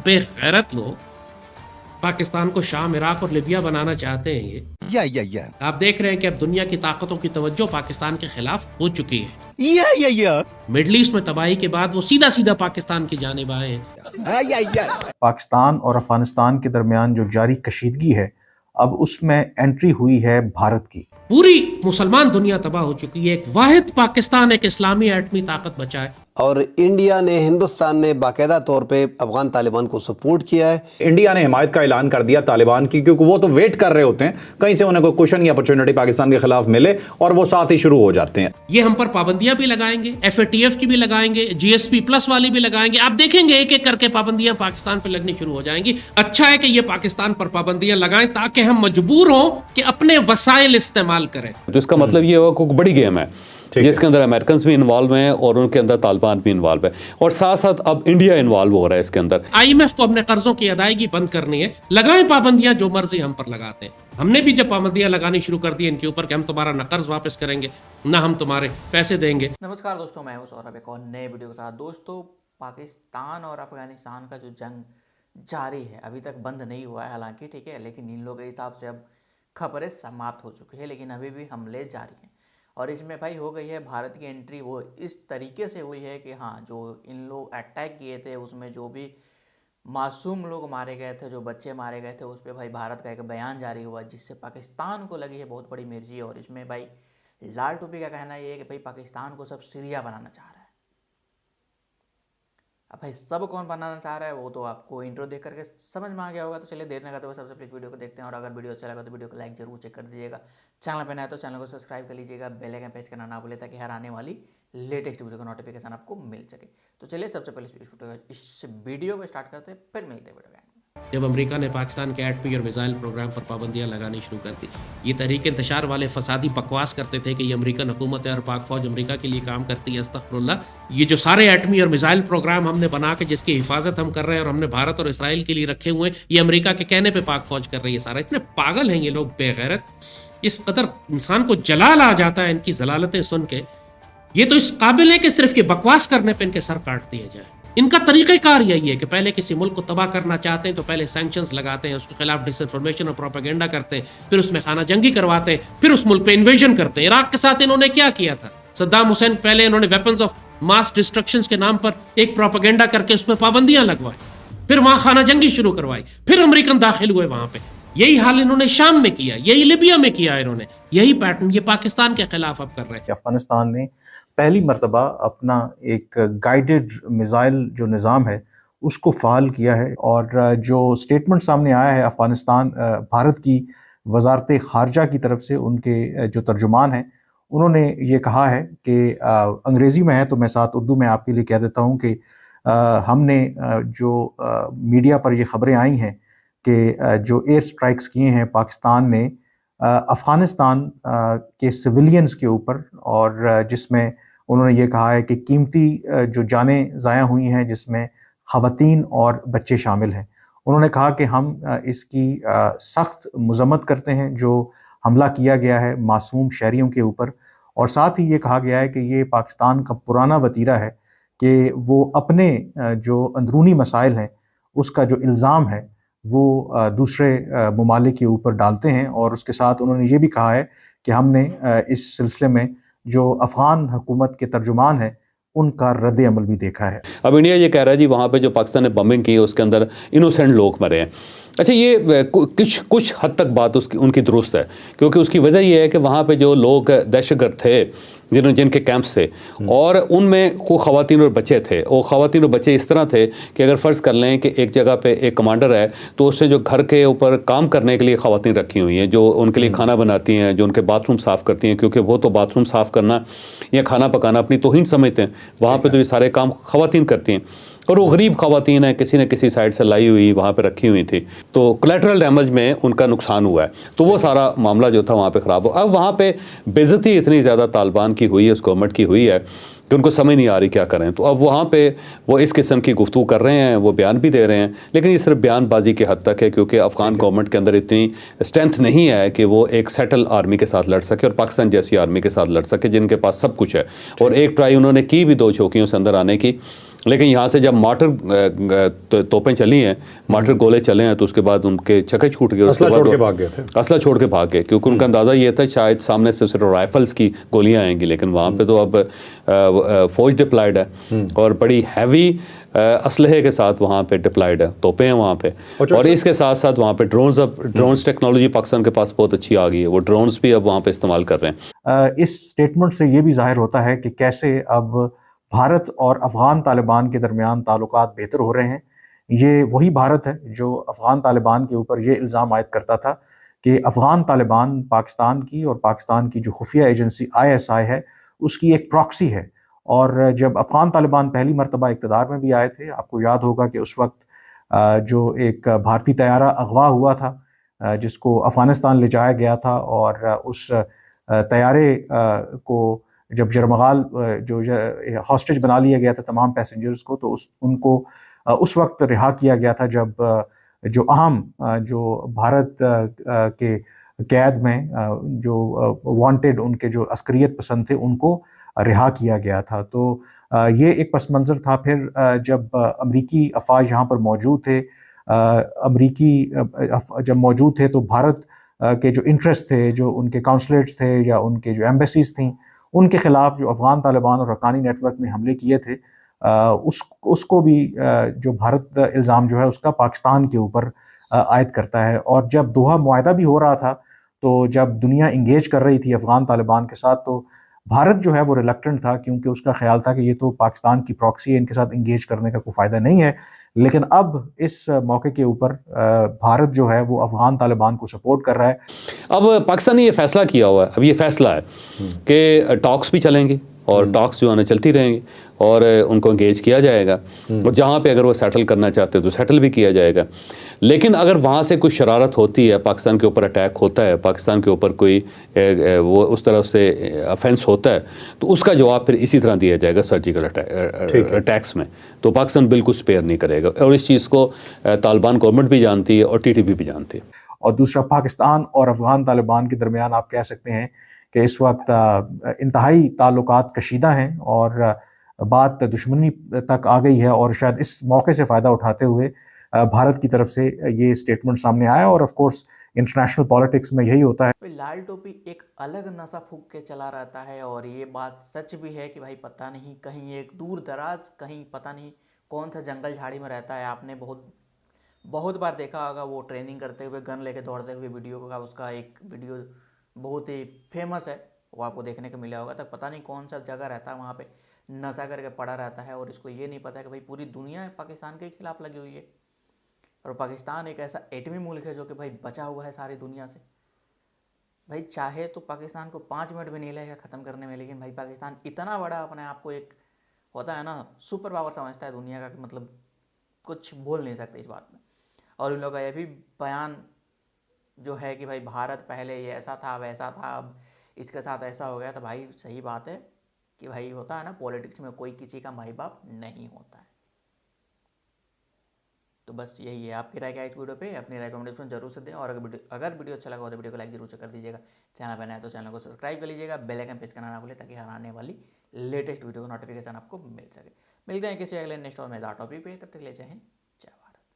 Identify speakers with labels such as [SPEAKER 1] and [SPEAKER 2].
[SPEAKER 1] बेगैरत लोग पाकिस्तान को शाम, इराक और लिबिया बनाना चाहते हैं। ये आप देख रहे हैं कि अब दुनिया की ताकतों की तवज्जो पाकिस्तान के खिलाफ हो चुकी है। मिडल ईस्ट में तबाही के बाद वो सीधा सीधा पाकिस्तान की जानिब आए हैं।
[SPEAKER 2] पाकिस्तान और अफगानिस्तान के दरमियान जो जारी कशीदगी है, अब उसमें एंट्री हुई है भारत की।
[SPEAKER 1] पूरी मुसलमान दुनिया तबाह हो चुकी है। एक वाहिद पाकिस्तान एक इस्लामी एटमी ताकत बचा है।
[SPEAKER 3] और इंडिया ने, हिंदुस्तान ने बाकायदा तौर पे अफगान तालिबान को सपोर्ट किया है।
[SPEAKER 4] इंडिया ने हिमायत का ऐलान कर दिया तालिबान की, क्योंकि वो तो वेट कर रहे होते हैं कहीं से उन्हें कोई क्वेश्चन या अपॉर्चुनिटी पाकिस्तान के खिलाफ मिले और वो साथ ही शुरू हो जाते हैं।
[SPEAKER 1] ये हम पर पाबंदियां भी लगाएंगे, FATF की भी लगाएंगे, GSP+ वाली भी लगाएंगे। आप देखेंगे एक एक करके पाबंदियां पाकिस्तान पर लगनी शुरू हो जाएंगी। अच्छा है कि ये पाकिस्तान पर पाबंदियां लगाएं ताकि हम मजबूर हों कि अपने वसाइल इस्तेमाल करें।
[SPEAKER 4] तो इसका मतलब ये हुआ कोई बड़ी गेम है जिसके अंदर अमेरिकन भी इन्वॉल्व हैं और उनके अंदर तालिबान भी इन्वॉल्व है, और साथ साथ अब इंडिया इन्वॉल्व हो रहा है इसके अंदर।
[SPEAKER 1] IMF को अपने कर्जों की अदायगी बंद करनी है। लगाएं पाबंदियां जो मर्जी हम पर लगाते हैं। हमने भी जब पाबंदियां लगानी शुरू कर दी इनके ऊपर कि हम तुम्हारा न कर्ज वापस करेंगे, ना हम तुम्हारे पैसे देंगे।
[SPEAKER 5] नमस्कार दोस्तों, मैं हूं सौरभ, एक और नए वीडियो के साथ। दोस्तों, पाकिस्तान और अफगानिस्तान का जो जंग जारी है अभी तक बंद नहीं हुआ है, हालांकि ठीक है, लेकिन इन लोगों के हिसाब से अब खबरें समाप्त हो चुकी है, लेकिन अभी भी हमले जारी हैं। और इसमें भाई हो गई है भारत की एंट्री। वो इस तरीके से हुई है कि हाँ, जो इन लोग अटैक किए थे उसमें जो भी मासूम लोग मारे गए थे, जो बच्चे मारे गए थे, उस पर भाई भारत का एक बयान जारी हुआ जिससे पाकिस्तान को लगी है बहुत बड़ी मिर्ची। और इसमें भाई लाल टोपी का कहना ये है कि भाई पाकिस्तान को सब सीरिया बनाना चाह रहा है। अब भाई सब कौन बनाना चाह रहा है वो तो आपको इंट्रो देख करके समझ में आ गया होगा। तो चलिए देर न करते हुए सबसे पहले वीडियो को देखते हैं। और अगर वीडियो अच्छा लगा तो वीडियो को लाइक जरूर चेक कर दीजिएगा। चैनल पर नया तो चैनल को सब्सक्राइब कर लीजिएगा, बेल आइकन प्रेस करना ना भूले ताकि हर आने वाली लेटेस्ट वीडियो का नोटिफिकेशन आपको मिल सके। तो चलिए सबसे पहले इस वीडियो को स्टार्ट करते हैं, फिर मिलते हैं वीडियो में।
[SPEAKER 1] जब अमेरिका ने पाकिस्तान के एटमी और मिसाइल प्रोग्राम पर पाबंदियां लगानी शुरू कर दी, ये तहरीक इंतशार वाले फसादी बकवास करते थे कि ये अमेरिकन हुकूमत है और पाक फौज अमेरिका के लिए काम करती है। अस्तगफिरुल्लाह, ये जो सारे एटमी और मिसाइल प्रोग्राम हमने बना के जिसकी हिफाजत हम कर रहे हैं और हमने भारत और इसराइल के लिए रखे हुए हैं, ये अमेरिका के कहने पर पाक फौज कर रही है सारा। इतने पागल हैं ये लोग, बेगैरत। इस कदर इंसान को जलाल आ जाता है इनकी जलालतें सुन के। ये तो इस काबिल है कि सिर्फ ये बकवास करने पर इनके सर काट दिए जाए। इनका तरीक़ाकार यही है कि पहले किसी मुल्क को तबाह करना चाहते हैं तो पहले सैंक्शंस लगाते हैं, उसके खिलाफ डिसइंफॉर्मेशन और प्रोपेगेंडा करते हैं, फिर उसमें खाना जंगी करवाते हैं, फिर उस मुल्क पे इन्वेजन करते हैं। इराक के साथ इन्होंने क्या किया था? सद्दाम हुसैन पहले इन्होंने वेपन्स ऑफ मास डिस्ट्रक्शन के नाम पर एक प्रोपेगेंडा करके उसमें पाबंदियां लगवाई, फिर वहां खाना जंगी शुरू करवाई, फिर अमेरिकन दाखिल हुए वहां पे। यही हाल इन्होंने शाम में किया, यही लिबिया में किया इन्होंने, यही पैटर्न ये पाकिस्तान के खिलाफ अब कर रहे हैं।
[SPEAKER 2] अफगानिस्तान ने पहली मर्तबा अपना एक गाइडेड मिसाइल जो निज़ाम है उसको फ़ाल किया है। और जो स्टेटमेंट सामने आया है अफ़गानिस्तान भारत की वजारत ख़ारजा की तरफ से, उनके जो तर्जुमान हैं उन्होंने ये कहा है कि अंग्रेज़ी में है तो मैं साथ उर्दू में आपके लिए कह देता हूँ कि हमने जो मीडिया पर ये ख़बरें आई हैं कि जो एयर स्ट्राइक्स किए हैं पाकिस्तान ने अफ़गानिस्तान के सिविलियंस के ऊपर, और जिसमें उन्होंने ये कहा है कि कीमती जो जानें ज़ाया हुई हैं जिसमें ख़वातीन और बच्चे शामिल हैं। उन्होंने कहा कि हम इसकी सख्त मज़म्मत करते हैं जो हमला किया गया है मासूम शहरियों के ऊपर। और साथ ही ये कहा गया है कि ये पाकिस्तान का पुराना वतीरा है कि वो अपने जो अंदरूनी मसाइल हैं उसका जो इल्ज़ाम है वो दूसरे ममालिक के ऊपर डालते हैं। और उसके साथ उन्होंने ये भी कहा है कि हमने इस सिलसिले में जो अफ़गान हुकूमत के तर्जुमान हैं उनका रद्द अमल भी देखा है।
[SPEAKER 4] अब इंडिया ये कह रहा है जी वहाँ पे जो पाकिस्तान ने बम्बिंग की है उसके अंदर इनोसेंट लोग मरे हैं। अच्छा, ये कुछ हद तक बात उनकी दुरुस्त है, क्योंकि उसकी वजह ये है कि वहाँ पे जो लोग दहशतगर्द थे जिनके कैंप्स थे, और उनमें को ख़वातीन और बच्चे थे। वो ख़वातीन और बच्चे इस तरह थे कि अगर फ़र्ज़ कर लें कि एक जगह पे एक कमांडर है तो उससे जो घर के ऊपर काम करने के लिए ख़वातीन रखी हुई हैं, जो उनके लिए खाना बनाती हैं, जो उनके बाथरूम साफ़ करती हैं, क्योंकि वो तो बाथरूम साफ़ करना या खाना पकाना अपनी तौहीन समझते हैं। वहाँ पर तो ये सारे काम ख़वातीन करती हैं, और वो गरीब ख़वातीन है, किसी न किसी साइड से लाई हुई वहाँ पे रखी हुई थी, तो कोलैटरल डैमेज में उनका नुकसान हुआ है। तो वो सारा मामला जो था वहाँ पे ख़राब हो। अब वहाँ पे बेइज्जती इतनी ज़्यादा तालिबान की हुई है, उस गवर्नमेंट की हुई है कि उनको समझ नहीं आ रही क्या करें। तो अब वहाँ पे वो इस किस्म की गुफ्तगू कर रहे हैं, वो बयान भी दे रहे हैं, लेकिन ये सिर्फ बयानबाजी की हद तक है, क्योंकि अफ़गान गवर्नमेंट के अंदर इतनी स्ट्रेंथ नहीं है कि वो एक सेटल आर्मी के साथ लड़ सके और पाकिस्तान जैसी आर्मी के साथ लड़ सके जिनके पास सब कुछ है। और एक ट्राई उन्होंने की भी 2 चौकियों से अंदर आने की, लेकिन यहाँ से जब मार्टर तोपें चली हैं, मार्टर गोले चले हैं, तो उसके बाद उनके चक्के छूट गए,
[SPEAKER 6] असला छोड़ के भाग गए थे।
[SPEAKER 4] असला छोड़ के भाग गए, क्योंकि उनका अंदाज़ा ये था शायद सामने से सिर्फ राइफल्स की गोलियां आएंगी, लेकिन वहाँ पे तो अब फौज डिप्लॉयड है और बड़ी हैवी असलहे के साथ वहाँ पे डिप्लॉयड है, तोपें हैं वहाँ पे। और इसके साथ साथ वहाँ पे ड्रोन्स टेक्नोलॉजी पाकिस्तान के पास बहुत अच्छी आ गई है, वो ड्रोन्स भी अब वहाँ पे इस्तेमाल कर रहे हैं।
[SPEAKER 2] इस स्टेटमेंट से ये भी जाहिर होता है कि कैसे अब भारत और अफ़गान तालिबान के दरमियान ताल्लुकात बेहतर हो रहे हैं। ये वही भारत है जो अफ़गान तालिबान के ऊपर ये इल्ज़ाम आयद करता था कि अफ़गान तालिबान पाकिस्तान की और पाकिस्तान की जो खुफिया एजेंसी ISI है उसकी एक प्रॉक्सी है। और जब अफ़गान तालिबान पहली मरतबा इक़्तिदार में भी आए थे, आपको याद होगा कि उस वक्त जो एक भारतीय तैयारा अगवा हुआ था जिसको अफ़गानिस्तान ले जाया गया था, और उस तैयारे को जब जरमगाल जो हॉस्टेज बना लिया गया था तमाम पैसेंजर्स को, तो उनको उस वक्त रिहा किया गया था जब जो अहम जो भारत के कैद में जो वांटेड उनके जो अस्करियत पसंद थे उनको रिहा किया गया था। तो ये एक पस मंज़र था। फिर जब अमरीकी अफ़वाज यहाँ पर मौजूद थे, अमरीकी जब मौजूद थे, तो भारत के जो इंटरेस्ट थे, जो उनके काउंसलेट्स थे या उनके जो एम्बेसीज थी, उनके ख़िलाफ़ जो अफ़गान तालिबान और हक्कानी नेटवर्क ने हमले किए थे, उसको भी जो भारत इल्ज़ाम जो है उसका पाकिस्तान के ऊपर आयद करता है। और जब दोहा मुआहदा भी हो रहा था, तो जब दुनिया इंगेज कर रही थी अफ़गान तालिबान के साथ, तो भारत जो है वो रिलक्टेंट था, क्योंकि उसका ख्याल था कि ये तो पाकिस्तान की प्रॉक्सी है, इनके साथ इंगेज करने का कोई फ़ायदा नहीं है। लेकिन अब इस मौके के ऊपर भारत जो है वो अफ़गान तालिबान को सपोर्ट कर रहा है।
[SPEAKER 4] अब पाकिस्तान ने ये फैसला किया हुआ है, अब ये फैसला है कि टॉक्स भी चलेंगे और टॉक्स जो है चलती रहेंगी और उनको एंगेज किया जाएगा, और जहाँ पे अगर वो सेटल करना चाहते हैं तो सेटल भी किया जाएगा। लेकिन अगर वहाँ से कुछ शरारत होती है, पाकिस्तान के ऊपर अटैक होता है, पाकिस्तान के ऊपर कोई वो उस तरफ से अफेंस होता है, तो उसका जवाब फिर इसी तरह दिया जाएगा सर्जिकल अटैक्स में। तो पाकिस्तान बिल्कुल स्पेयर नहीं करेगा, और इस चीज़ को तालिबान गवर्नमेंट भी जानती है और TTP भी जानती है।
[SPEAKER 2] और दूसरा, पाकिस्तान और अफ़गान तालिबान के दरमियान आप कह सकते हैं कि इस वक्त इंतहाई ताल्लुकात कशीदा हैं और बात दुश्मनी तक आ गई है, और शायद इस मौके से फ़ायदा उठाते हुए भारत की तरफ से ये स्टेटमेंट सामने आया। और ऑफ कोर्स इंटरनेशनल पॉलिटिक्स में यही होता है।
[SPEAKER 5] भाई लाल टोपी एक अलग नशा फूंक के चला रहता है, और ये बात सच भी है कि भाई पता नहीं कहीं एक दूर दराज, कहीं पता नहीं कौन सा जंगल झाड़ी में रहता है। आपने बहुत बार देखा होगा वो ट्रेनिंग करते हुए गन लेके दौड़ते हुए वीडियो का, उसका एक वीडियो बहुत ही फेमस है, वो आपको देखने को मिला होगा। तक पता नहीं कौन सा जगह रहता है, वहाँ पे नशा करके पड़ा रहता है, और इसको ये नहीं पता है कि भाई पूरी दुनिया पाकिस्तान के खिलाफ लगी हुई है, और पाकिस्तान एक ऐसा एटमी मुल्क है जो कि भाई बचा हुआ है सारी दुनिया से। भाई चाहे तो पाकिस्तान को 5 मिनट भी नहीं लगेगा ख़त्म करने में, लेकिन भाई पाकिस्तान इतना बड़ा अपने आप को एक होता है ना सुपर पावर समझता है दुनिया का, कि मतलब कुछ बोल नहीं सकते इस बात में। और उन लोगों का ये भी बयान जो है कि भाई भारत पहले ये ऐसा था वैसा था, अब इसके साथ ऐसा हो गया, तो भाई सही बात है कि भाई होता है ना पॉलिटिक्स में कोई किसी का माई बाप नहीं होता है। तो बस यही है। आपकी राय क्या है इस वीडियो पे? अपनी राय कमेंट में जरूर से दें, और अगर वीडियो अच्छा लगा हो तो वीडियो को लाइक जरूर से कर दीजिएगा। चैनल पर नया तो चैनल को सब्सक्राइब कर लीजिएगा, बेल आइकन प्रेस करना ना भूलें, ताकि हर आने वाली लेटेस्ट वीडियो का नोटिफिकेशन आपको मिल सके। मिलते हैं किसी अगले नेक्स्ट और मजेदार टॉपिक पे, तब तक ले जय हिंद।